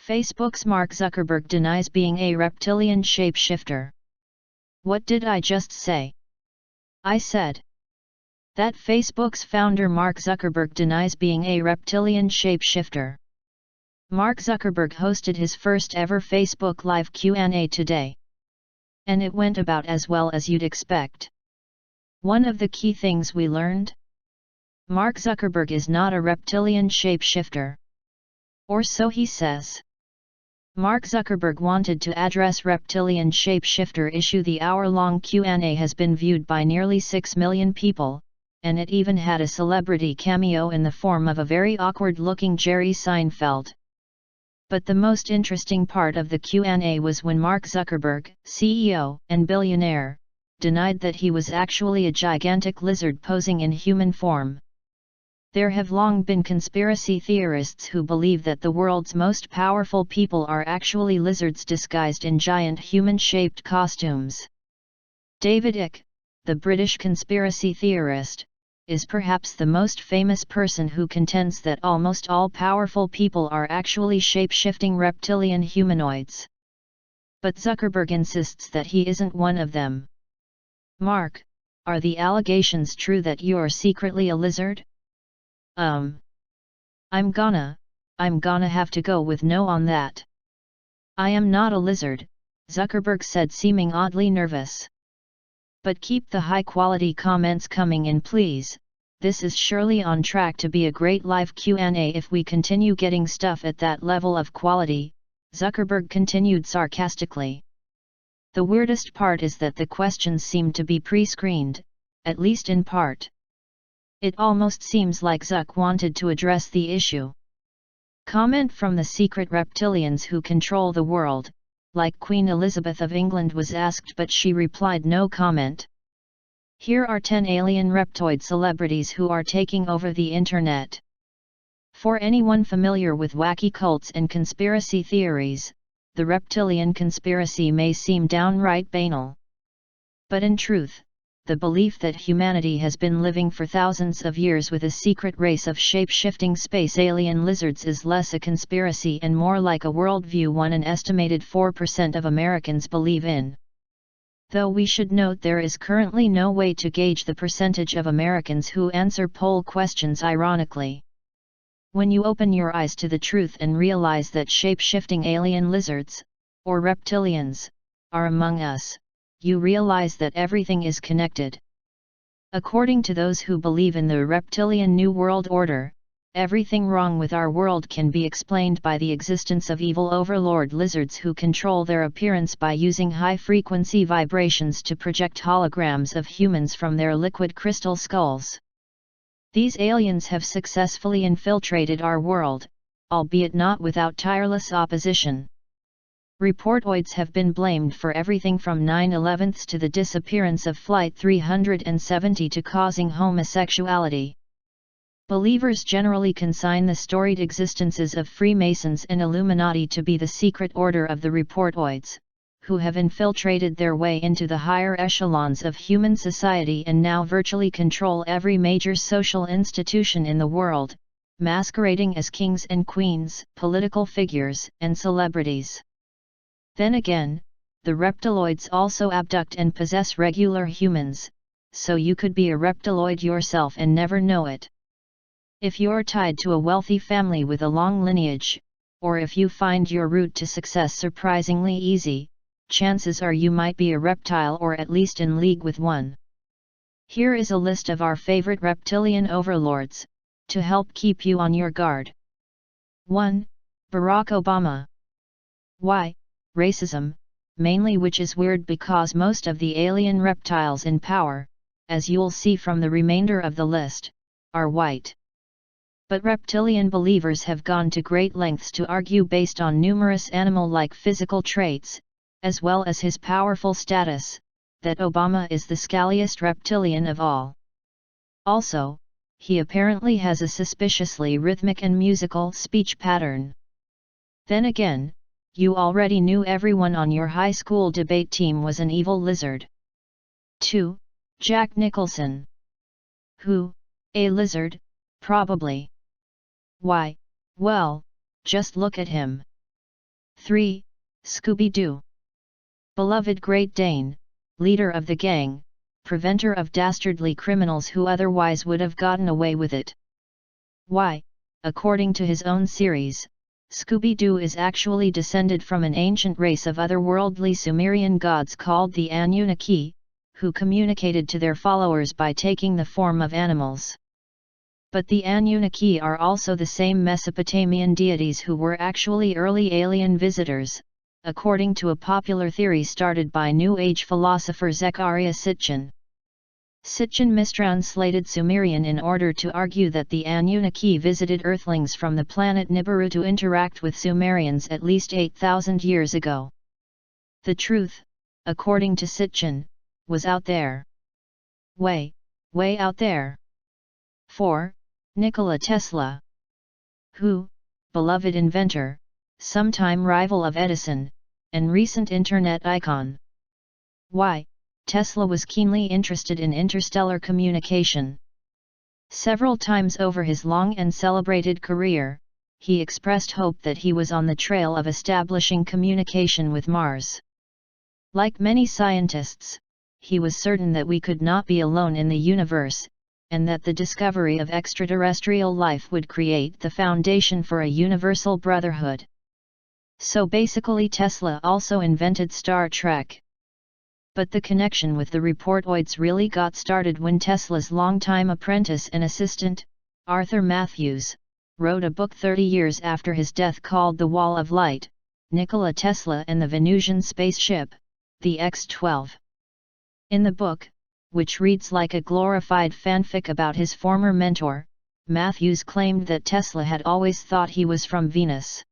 Facebook's Mark Zuckerberg denies being a reptilian shapeshifter. What did I just say? I said that Facebook's founder Mark Zuckerberg denies being a reptilian shapeshifter. Mark Zuckerberg hosted his first ever Facebook Live Q&A today. And it went about as well as you'd expect. One of the key things we learned? Mark Zuckerberg is not a reptilian shapeshifter. Or so he says. Mark Zuckerberg wanted to address reptilian shapeshifter issue. The hour-long Q&A has been viewed by nearly 6 million people, and it even had a celebrity cameo in the form of a very awkward-looking Jerry Seinfeld. But the most interesting part of the Q&A was when Mark Zuckerberg, CEO and billionaire, denied that he was actually a gigantic lizard posing in human form. There have long been conspiracy theorists who believe that the world's most powerful people are actually lizards disguised in giant human-shaped costumes. David Icke, the British conspiracy theorist, is perhaps the most famous person who contends that almost all powerful people are actually shape-shifting reptilian humanoids. But Zuckerberg insists that he isn't one of them. Mark, are the allegations true that you're secretly a lizard? I'm gonna have to go with no on that. I am not a lizard, Zuckerberg said, seeming oddly nervous. But keep the high-quality comments coming in, please. This is surely on track to be a great live Q&A if we continue getting stuff at that level of quality, Zuckerberg continued sarcastically. The weirdest part is that the questions seem to be pre-screened, at least in part. It almost seems like Zuck wanted to address the issue. Comment from the secret reptilians who control the world, like Queen Elizabeth of England, was asked, but she replied no comment. Here are 10 alien reptoid celebrities who are taking over the internet. For anyone familiar with wacky cults and conspiracy theories, the reptilian conspiracy may seem downright banal. But in truth, the belief that humanity has been living for thousands of years with a secret race of shape-shifting space alien lizards is less a conspiracy and more like a worldview an estimated 4% of Americans believe in. Though we should note there is currently no way to gauge the percentage of Americans who answer poll questions ironically. When you open your eyes to the truth and realize that shape-shifting alien lizards, or reptilians, are among us, you realize that everything is connected. According to those who believe in the reptilian New World Order, everything wrong with our world can be explained by the existence of evil overlord lizards who control their appearance by using high-frequency vibrations to project holograms of humans from their liquid crystal skulls. These aliens have successfully infiltrated our world, albeit not without tireless opposition. Reportoids have been blamed for everything from 9/11 to the disappearance of Flight 370 to causing homosexuality. Believers generally consign the storied existences of Freemasons and Illuminati to be the secret order of the reportoids, who have infiltrated their way into the higher echelons of human society and now virtually control every major social institution in the world, masquerading as kings and queens, political figures, and celebrities. Then again, the reptiloids also abduct and possess regular humans, so you could be a reptiloid yourself and never know it. If you're tied to a wealthy family with a long lineage, or if you find your route to success surprisingly easy, chances are you might be a reptile or at least in league with one. Here is a list of our favorite reptilian overlords, to help keep you on your guard. 1. Barack Obama. Why? Racism, mainly, which is weird because most of the alien reptiles in power, as you'll see from the remainder of the list, are white. But reptilian believers have gone to great lengths to argue based on numerous animal-like physical traits, as well as his powerful status, that Obama is the scaliest reptilian of all. Also, he apparently has a suspiciously rhythmic and musical speech pattern. Then again, you already knew everyone on your high school debate team was an evil lizard. 2. Jack Nicholson. Who? A lizard? Probably. Why? Well, just look at him. 3. Scooby-Doo. Beloved Great Dane, leader of the gang, preventer of dastardly criminals who otherwise would have gotten away with it. Why, according to his own series, Scooby-Doo is actually descended from an ancient race of otherworldly Sumerian gods called the Anunnaki, who communicated to their followers by taking the form of animals. But the Anunnaki are also the same Mesopotamian deities who were actually early alien visitors, according to a popular theory started by New Age philosopher Zecharia Sitchin. Sitchin mistranslated Sumerian in order to argue that the Anunnaki visited Earthlings from the planet Nibiru to interact with Sumerians at least 8,000 years ago. The truth, according to Sitchin, was out there. Way out there. 4. Nikola Tesla. Who, beloved inventor, sometime rival of Edison, and recent internet icon. Why, Tesla was keenly interested in interstellar communication. Several times over his long and celebrated career, he expressed hope that he was on the trail of establishing communication with Mars. Like many scientists, he was certain that we could not be alone in the universe, and that the discovery of extraterrestrial life would create the foundation for a universal brotherhood. So basically Tesla also invented Star Trek. But the connection with the reportoids really got started when Tesla's longtime apprentice and assistant, Arthur Matthews, wrote a book 30 years after his death called The Wall of Light, Nikola Tesla and the Venusian Spaceship, the X-12. In the book, which reads like a glorified fanfic about his former mentor, Matthews claimed that Tesla had always thought he was from Venus.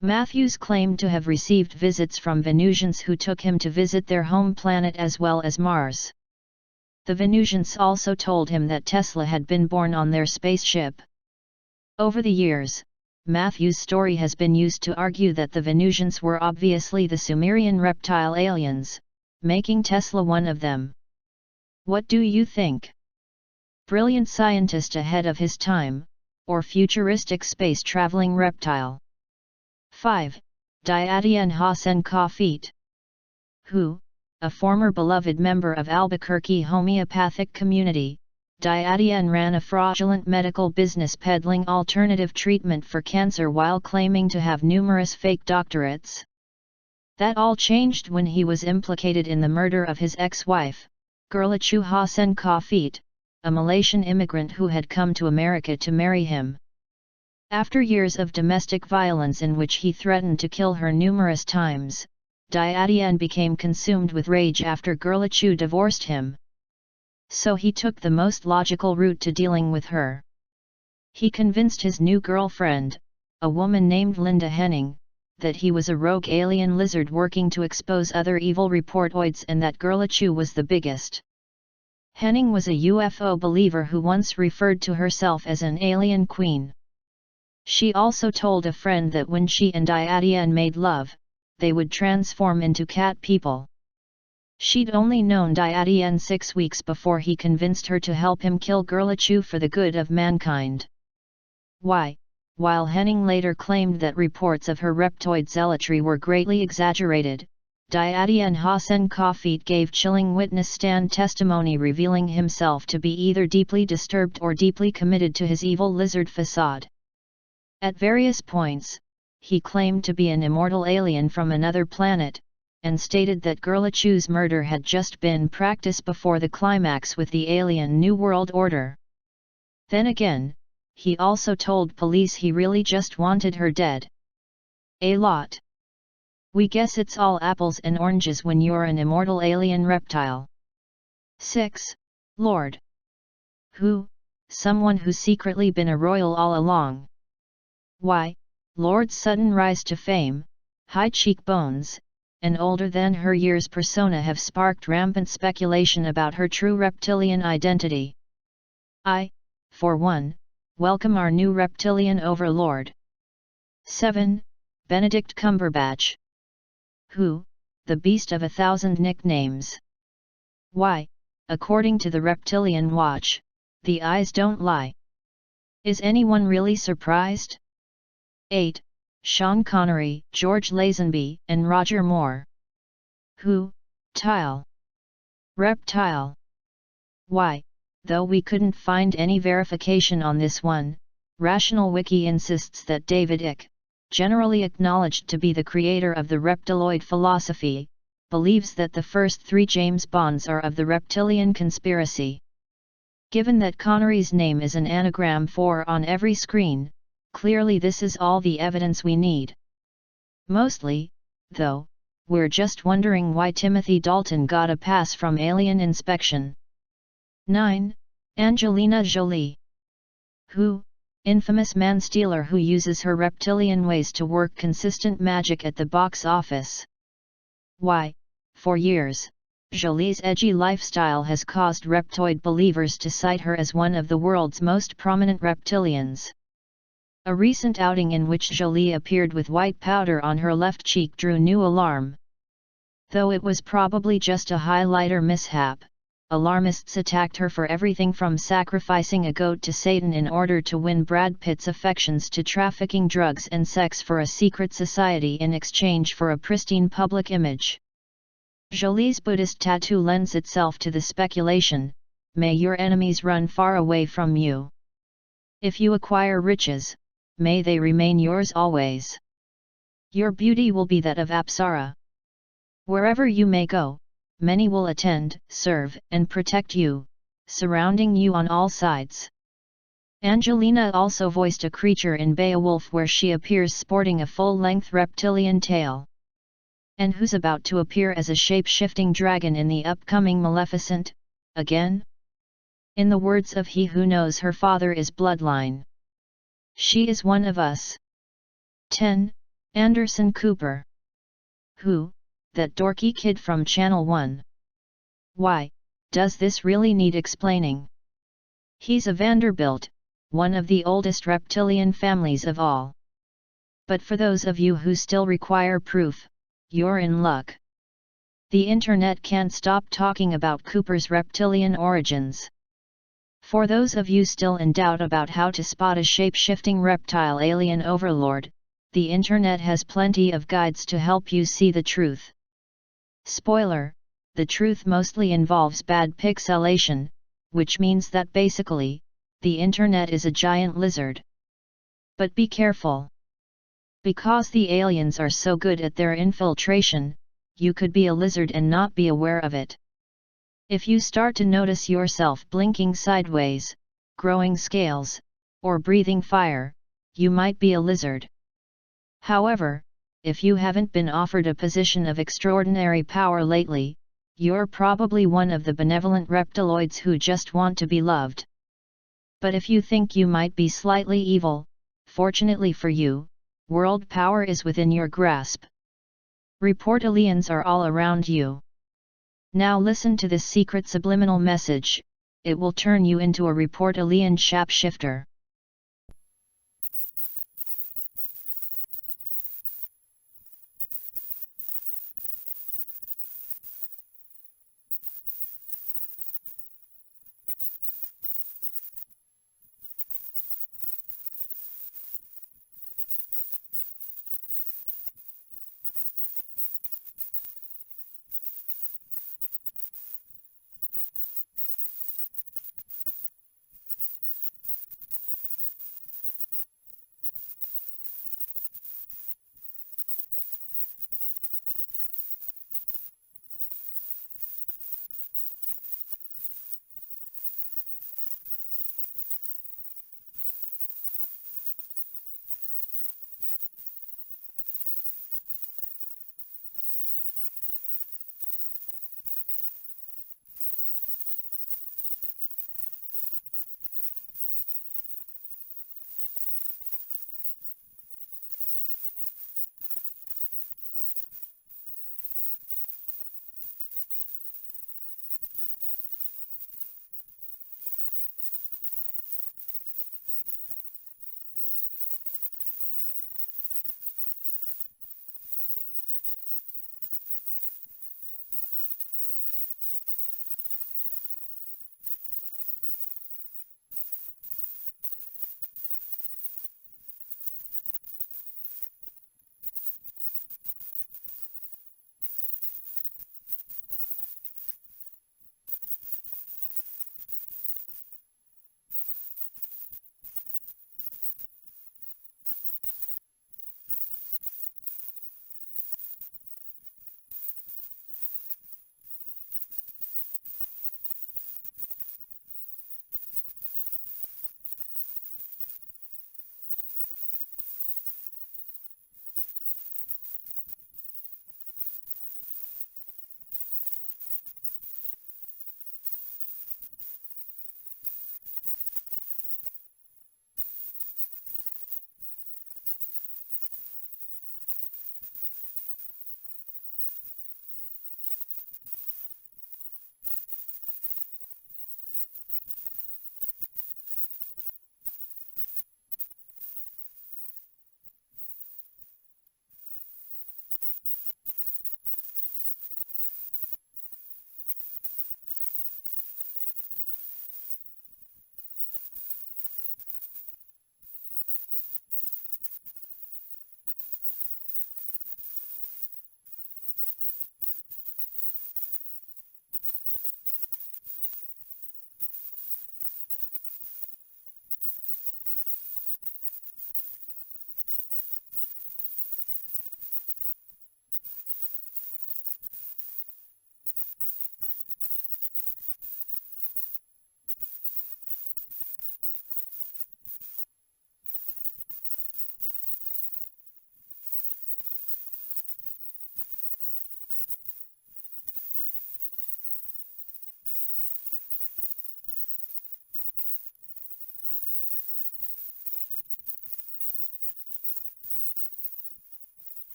Matthews claimed to have received visits from Venusians who took him to visit their home planet as well as Mars. The Venusians also told him that Tesla had been born on their spaceship. Over the years, Matthews' story has been used to argue that the Venusians were obviously the Sumerian reptile aliens, making Tesla one of them. What do you think? Brilliant scientist ahead of his time, or futuristic space-traveling reptile? 5. Diadian Hassan Kafit. Who, a former beloved member of Albuquerque homeopathic community, Diadian ran a fraudulent medical business peddling alternative treatment for cancer while claiming to have numerous fake doctorates. That all changed when he was implicated in the murder of his ex-wife, Gurlichu Hassan Kafit, a Malaysian immigrant who had come to America to marry him. After years of domestic violence in which he threatened to kill her numerous times, Diadian became consumed with rage after Gurlichu divorced him. So he took the most logical route to dealing with her. He convinced his new girlfriend, a woman named Linda Henning, that he was a rogue alien lizard working to expose other evil reportoids and that Gurlichu was the biggest. Henning was a UFO believer who once referred to herself as an alien queen. She also told a friend that when she and Diadian made love, they would transform into cat people. She'd only known Diadian 6 weeks before he convinced her to help him kill Gurlichu for the good of mankind. Why, while Henning later claimed that reports of her reptoid zealotry were greatly exaggerated, Diadian Hassan Kafit gave chilling witness stand testimony revealing himself to be either deeply disturbed or deeply committed to his evil lizard facade. At various points, he claimed to be an immortal alien from another planet, and stated that Gurlichu's murder had just been practice before the climax with the alien New World Order. Then again, he also told police he really just wanted her dead. A lot. We guess it's all apples and oranges when you're an immortal alien reptile. 6. Lord. Who? Someone who's secretly been a royal all along. Why, Lord's sudden rise to fame, high cheekbones, and older than her years persona have sparked rampant speculation about her true reptilian identity. I, for one, welcome our new reptilian overlord. 7. Benedict Cumberbatch. Who, the beast of 1,000 nicknames. Why, according to the Reptilian Watch, the eyes don't lie. Is anyone really surprised? 8. Sean Connery, George Lazenby, and Roger Moore. Who? Tile. Reptile. Why, though we couldn't find any verification on this one, Rational Wiki insists that David Icke, generally acknowledged to be the creator of the reptiloid philosophy, believes that the first 3 James Bonds are of the reptilian conspiracy. Given that Connery's name is an anagram for on every screen, clearly this is all the evidence we need. Mostly, though, we're just wondering why Timothy Dalton got a pass from alien inspection. 9. Angelina Jolie. Who? Infamous man-stealer who uses her reptilian ways to work consistent magic at the box office. Why, for years, Jolie's edgy lifestyle has caused reptoid believers to cite her as one of the world's most prominent reptilians. A recent outing in which Jolie appeared with white powder on her left cheek drew new alarm. Though it was probably just a highlighter mishap, alarmists attacked her for everything from sacrificing a goat to Satan in order to win Brad Pitt's affections to trafficking drugs and sex for a secret society in exchange for a pristine public image. Jolie's Buddhist tattoo lends itself to the speculation, "May your enemies run far away from you. If you acquire riches, may they remain yours always. Your beauty will be that of Apsara. Wherever you may go, many will attend, serve, and protect you, surrounding you on all sides." Angelina also voiced a creature in Beowulf where she appears sporting a full-length reptilian tail. And who's about to appear as a shape-shifting dragon in the upcoming Maleficent, again? In the words of he who knows her father is bloodline. She is one of us. 10. Anderson Cooper. Who? That dorky kid from Channel 1. Why, does this really need explaining? He's a Vanderbilt, one of the oldest reptilian families of all. But for those of you who still require proof, you're in luck. The internet can't stop talking about Cooper's reptilian origins. For those of you still in doubt about how to spot a shape-shifting reptile alien overlord, the internet has plenty of guides to help you see the truth. Spoiler, the truth mostly involves bad pixelation, which means that basically, the internet is a giant lizard. But be careful. Because the aliens are so good at their infiltration, you could be a lizard and not be aware of it. If you start to notice yourself blinking sideways, growing scales, or breathing fire, you might be a lizard. However, if you haven't been offered a position of extraordinary power lately, you're probably one of the benevolent reptiloids who just want to be loved. But if you think you might be slightly evil, fortunately for you, world power is within your grasp. Reptilians are all around you. Now listen to this secret subliminal message, it will turn you into a Reptilian Shapeshifter.